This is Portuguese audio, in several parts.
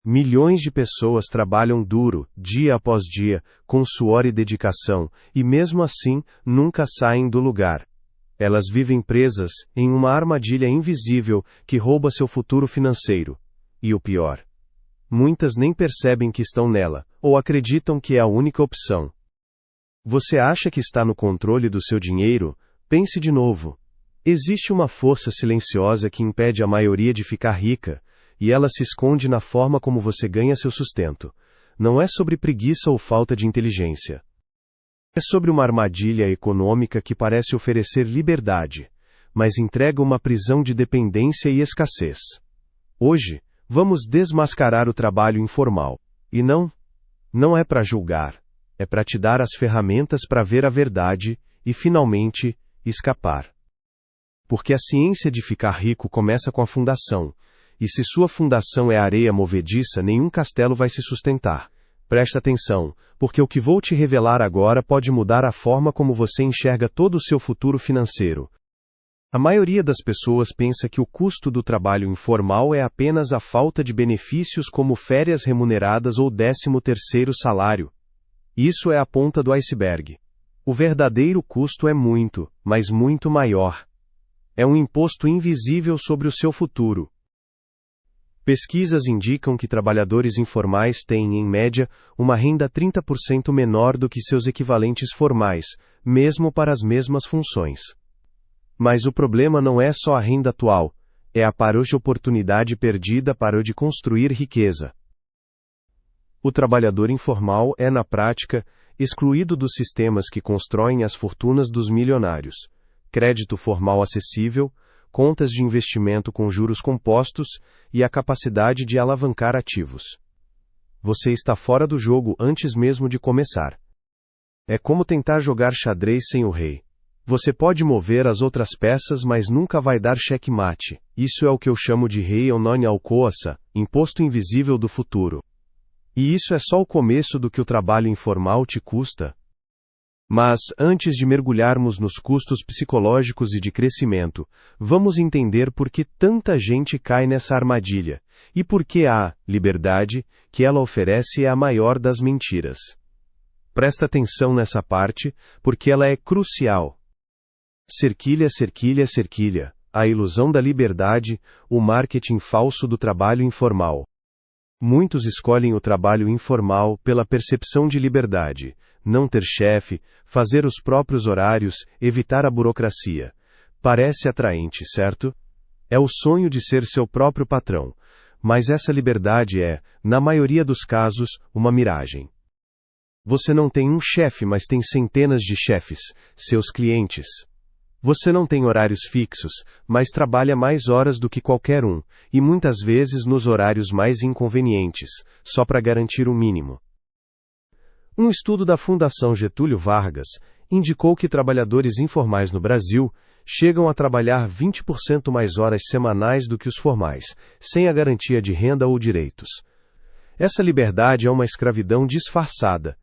Milhões de pessoas trabalham duro, dia após dia, com suor e dedicação, e mesmo assim, nunca saem do lugar. Elas vivem presas em uma armadilha invisível que rouba seu futuro financeiro. E o pior: muitas nem percebem que estão nela, ou acreditam que é a única opção. Você acha que está no controle do seu dinheiro? Pense de novo. Existe uma força silenciosa que impede a maioria de ficar rica, e ela se esconde na forma como você ganha seu sustento. Não é sobre preguiça ou falta de inteligência. É sobre uma armadilha econômica que parece oferecer liberdade, mas entrega uma prisão de dependência e escassez. Hoje, vamos desmascarar o trabalho informal. E não é para julgar, é para te dar as ferramentas para ver a verdade e, finalmente, escapar. Porque a ciência de ficar rico começa com a fundação, e se sua fundação é areia movediça, nenhum castelo vai se sustentar. Presta atenção, porque o que vou te revelar agora pode mudar a forma como você enxerga todo o seu futuro financeiro. A maioria das pessoas pensa que o custo do trabalho informal é apenas a falta de benefícios como férias remuneradas ou 13º salário. Isso é a ponta do iceberg. O verdadeiro custo é muito, mas muito maior. É um imposto invisível sobre o seu futuro. Pesquisas indicam que trabalhadores informais têm, em média, uma renda 30% menor do que seus equivalentes formais, mesmo para as mesmas funções. Mas o problema não é só a renda atual, é a oportunidade perdida para o de construir riqueza. O trabalhador informal é, na prática, excluído dos sistemas que constroem as fortunas dos milionários. Crédito formal acessível, contas de investimento com juros compostos e a capacidade de alavancar ativos. Você está fora do jogo antes mesmo de começar. É como tentar jogar xadrez sem o rei. Você pode mover as outras peças, mas nunca vai dar checkmate. Isso é o que eu chamo de rei ou noni alcoça, imposto invisível do futuro. E isso é só o começo do que o trabalho informal te custa. Mas, antes de mergulharmos nos custos psicológicos e de crescimento, vamos entender por que tanta gente cai nessa armadilha, e por que a liberdade que ela oferece é a maior das mentiras. Presta atenção nessa parte, porque ela é crucial. Cerquilha, cerquilha, cerquilha. A ilusão da liberdade, o marketing falso do trabalho informal. Muitos escolhem o trabalho informal pela percepção de liberdade. Não ter chefe, fazer os próprios horários, evitar a burocracia. Parece atraente, certo? É o sonho de ser seu próprio patrão. Mas essa liberdade é, na maioria dos casos, uma miragem. Você não tem um chefe, mas tem centenas de chefes, seus clientes. Você não tem horários fixos, mas trabalha mais horas do que qualquer um, e muitas vezes nos horários mais inconvenientes, só para garantir o mínimo. Um estudo da Fundação Getúlio Vargas indicou que trabalhadores informais no Brasil chegam a trabalhar 20% mais horas semanais do que os formais, sem a garantia de renda ou direitos. Essa liberdade é uma escravidão disfarçada.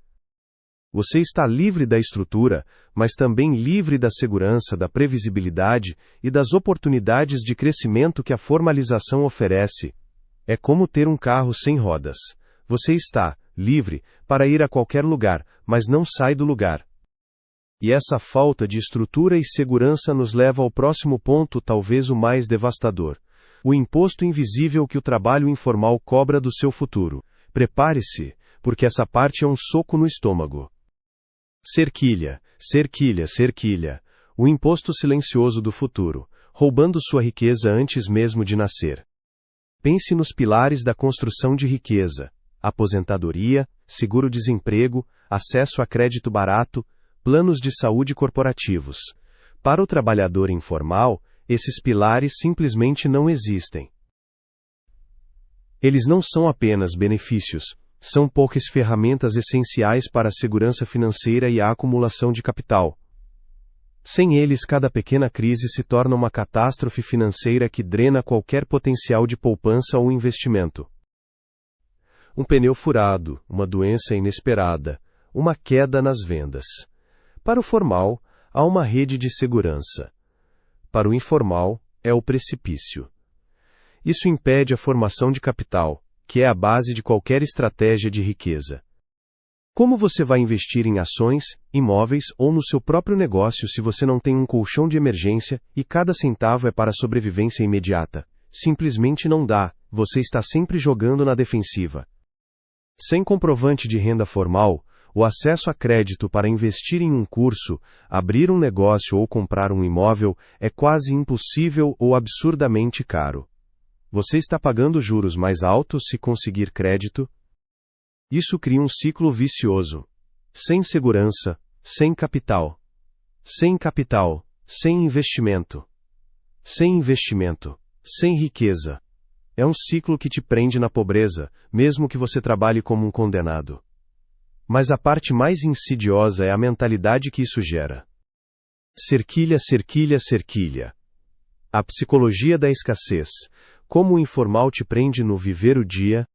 Você está livre da estrutura, mas também livre da segurança, da previsibilidade e das oportunidades de crescimento que a formalização oferece. É como ter um carro sem rodas. Você está livre para ir a qualquer lugar, mas não sai do lugar. E essa falta de estrutura e segurança nos leva ao próximo ponto, talvez o mais devastador: o imposto invisível que o trabalho informal cobra do seu futuro. Prepare-se, porque essa parte é um soco no estômago. Cerquilha, cerquilha, cerquilha. O imposto silencioso do futuro, roubando sua riqueza antes mesmo de nascer. Pense nos pilares da construção de riqueza: aposentadoria, seguro-desemprego, acesso a crédito barato, planos de saúde corporativos. Para o trabalhador informal, esses pilares simplesmente não existem. Eles não são apenas benefícios, são poucas ferramentas essenciais para a segurança financeira e a acumulação de capital. Sem eles, cada pequena crise se torna uma catástrofe financeira que drena qualquer potencial de poupança ou investimento. Um pneu furado, uma doença inesperada, uma queda nas vendas. Para o formal, há uma rede de segurança. Para o informal, é o precipício. Isso impede a formação de capital, que é a base de qualquer estratégia de riqueza. Como você vai investir em ações, imóveis ou no seu próprio negócio se você não tem um colchão de emergência e cada centavo é para sobrevivência imediata? Simplesmente não dá, você está sempre jogando na defensiva. Sem comprovante de renda formal, o acesso a crédito para investir em um curso, abrir um negócio ou comprar um imóvel é quase impossível ou absurdamente caro. Você está pagando juros mais altos se conseguir crédito? Isso cria um ciclo vicioso. Sem segurança, sem capital. Sem capital, sem investimento. Sem investimento, sem riqueza. É um ciclo que te prende na pobreza, mesmo que você trabalhe como um condenado. Mas a parte mais insidiosa é a mentalidade que isso gera. Cerquilha, cerquilha, cerquilha. A psicologia da escassez. Como o informal te prende no viver o dia.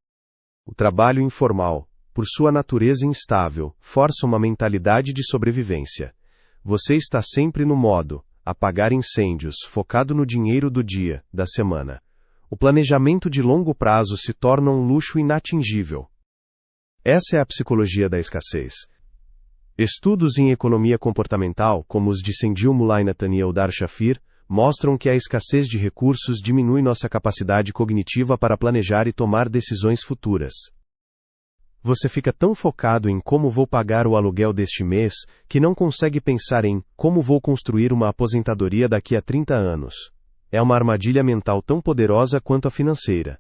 O trabalho informal, por sua natureza instável, força uma mentalidade de sobrevivência. Você está sempre no modo, apagar incêndios, focado no dinheiro do dia, da semana. O planejamento de longo prazo se torna um luxo inatingível. Essa é a psicologia da escassez. Estudos em economia comportamental, como os de Sendil Mulay Nathaniel Dar Shafir, mostram que a escassez de recursos diminui nossa capacidade cognitiva para planejar e tomar decisões futuras. Você fica tão focado em como vou pagar o aluguel deste mês, que não consegue pensar em como vou construir uma aposentadoria daqui a 30 anos. É uma armadilha mental tão poderosa quanto a financeira.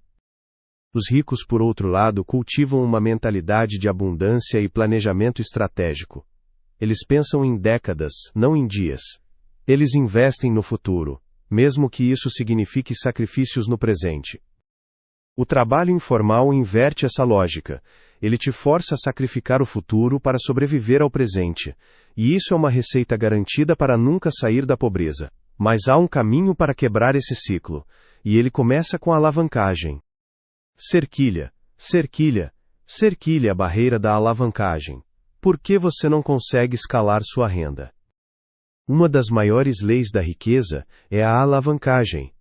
Os ricos, por outro lado, cultivam uma mentalidade de abundância e planejamento estratégico. Eles pensam em décadas, não em dias. Eles investem no futuro, mesmo que isso signifique sacrifícios no presente. O trabalho informal inverte essa lógica. Ele te força a sacrificar o futuro para sobreviver ao presente. E isso é uma receita garantida para nunca sair da pobreza. Mas há um caminho para quebrar esse ciclo. E ele começa com a alavancagem. Cerquilha, cerquilha, cerquilha a barreira da alavancagem. Por que você não consegue escalar sua renda? Uma das maiores leis da riqueza é a alavancagem.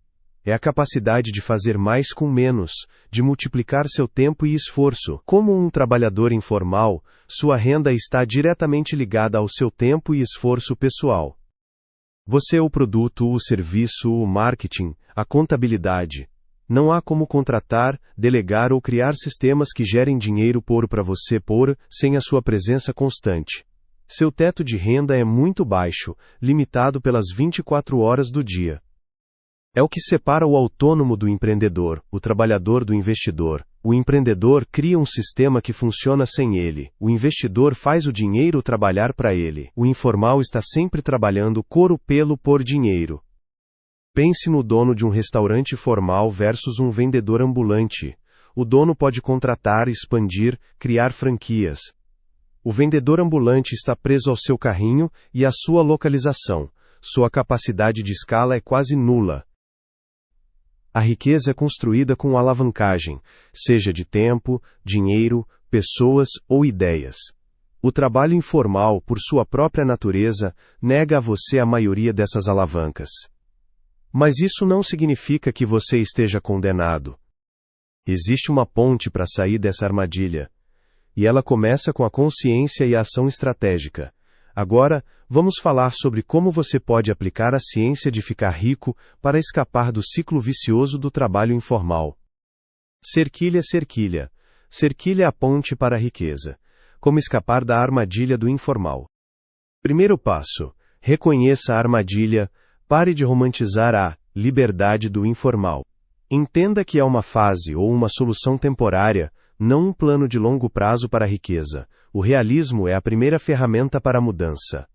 É a capacidade de fazer mais com menos, de multiplicar seu tempo e esforço. Como um trabalhador informal, sua renda está diretamente ligada ao seu tempo e esforço pessoal. Você é o produto, o serviço, o marketing, a contabilidade. Não há como contratar, delegar ou criar sistemas que gerem dinheiro para você sem a sua presença constante. Seu teto de renda é muito baixo, limitado pelas 24 horas do dia. É o que separa o autônomo do empreendedor, o trabalhador do investidor. O empreendedor cria um sistema que funciona sem ele. O investidor faz o dinheiro trabalhar para ele. O informal está sempre trabalhando couro pelo por dinheiro. Pense no dono de um restaurante formal versus um vendedor ambulante. O dono pode contratar, expandir, criar franquias. O vendedor ambulante está preso ao seu carrinho e à sua localização. Sua capacidade de escala é quase nula. A riqueza é construída com alavancagem, seja de tempo, dinheiro, pessoas ou ideias. O trabalho informal, por sua própria natureza, nega a você a maioria dessas alavancas. Mas isso não significa que você esteja condenado. Existe uma ponte para sair dessa armadilha. E ela começa com a consciência e a ação estratégica. Agora, vamos falar sobre como você pode aplicar a ciência de ficar rico para escapar do ciclo vicioso do trabalho informal. Cerquilha, cerquilha. Cerquilha é a ponte para a riqueza. Como escapar da armadilha do informal. Primeiro passo. Reconheça a armadilha. Pare de romantizar a liberdade do informal. Entenda que é uma fase ou uma solução temporária, não um plano de longo prazo para a riqueza. O realismo é a primeira ferramenta para a mudança.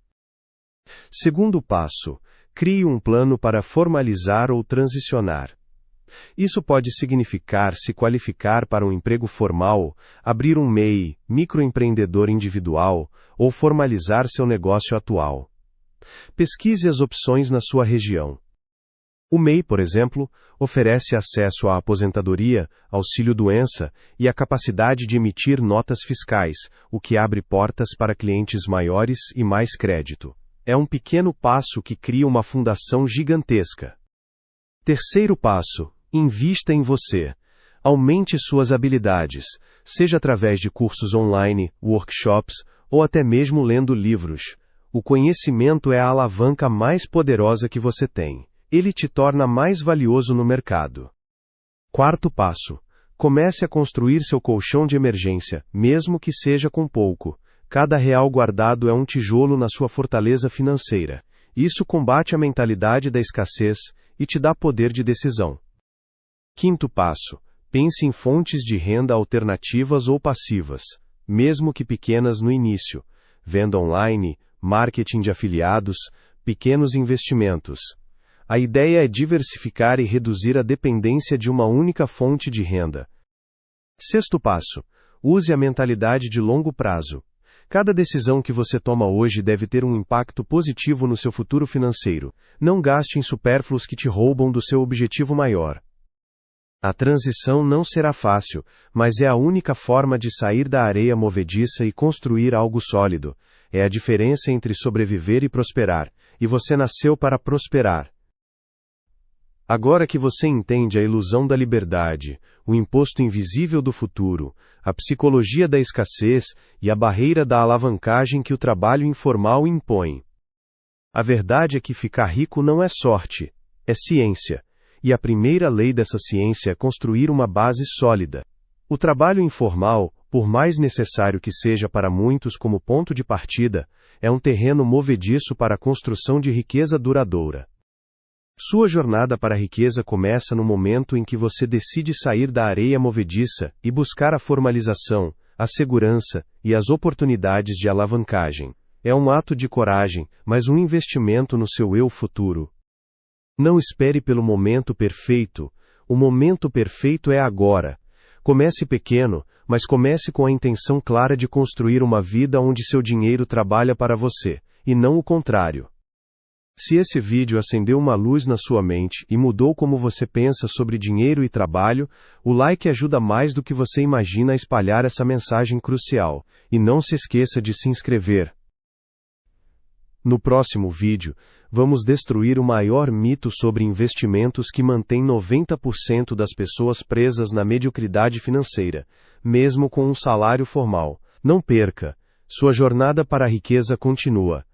Segundo passo, crie um plano para formalizar ou transicionar. Isso pode significar se qualificar para um emprego formal, abrir um MEI, microempreendedor individual, ou formalizar seu negócio atual. Pesquise as opções na sua região. O MEI, por exemplo, oferece acesso à aposentadoria, auxílio-doença e a capacidade de emitir notas fiscais, o que abre portas para clientes maiores e mais crédito. É um pequeno passo que cria uma fundação gigantesca. Terceiro passo: invista em você. Aumente suas habilidades, seja através de cursos online, workshops ou até mesmo lendo livros. O conhecimento é a alavanca mais poderosa que você tem. Ele te torna mais valioso no mercado. Quarto passo. Comece a construir seu colchão de emergência, mesmo que seja com pouco. Cada real guardado é um tijolo na sua fortaleza financeira. Isso combate a mentalidade da escassez e te dá poder de decisão. Quinto passo. Pense em fontes de renda alternativas ou passivas, mesmo que pequenas no início. Venda online, marketing de afiliados, pequenos investimentos. A ideia é diversificar e reduzir a dependência de uma única fonte de renda. Sexto passo. Use a mentalidade de longo prazo. Cada decisão que você toma hoje deve ter um impacto positivo no seu futuro financeiro. Não gaste em supérfluos que te roubam do seu objetivo maior. A transição não será fácil, mas é a única forma de sair da areia movediça e construir algo sólido. É a diferença entre sobreviver e prosperar, e você nasceu para prosperar. Agora que você entende a ilusão da liberdade, o imposto invisível do futuro, a psicologia da escassez e a barreira da alavancagem que o trabalho informal impõe. A verdade é que ficar rico não é sorte, é ciência. E a primeira lei dessa ciência é construir uma base sólida. O trabalho informal, por mais necessário que seja para muitos como ponto de partida, é um terreno movediço para a construção de riqueza duradoura. Sua jornada para a riqueza começa no momento em que você decide sair da areia movediça e buscar a formalização, a segurança e as oportunidades de alavancagem. É um ato de coragem, mas um investimento no seu eu futuro. Não espere pelo momento perfeito. O momento perfeito é agora. Comece pequeno, mas comece com a intenção clara de construir uma vida onde seu dinheiro trabalha para você, e não o contrário. Se esse vídeo acendeu uma luz na sua mente e mudou como você pensa sobre dinheiro e trabalho, o like ajuda mais do que você imagina a espalhar essa mensagem crucial. E não se esqueça de se inscrever. No próximo vídeo, vamos destruir o maior mito sobre investimentos que mantém 90% das pessoas presas na mediocridade financeira, mesmo com um salário formal. Não perca! Sua jornada para a riqueza continua.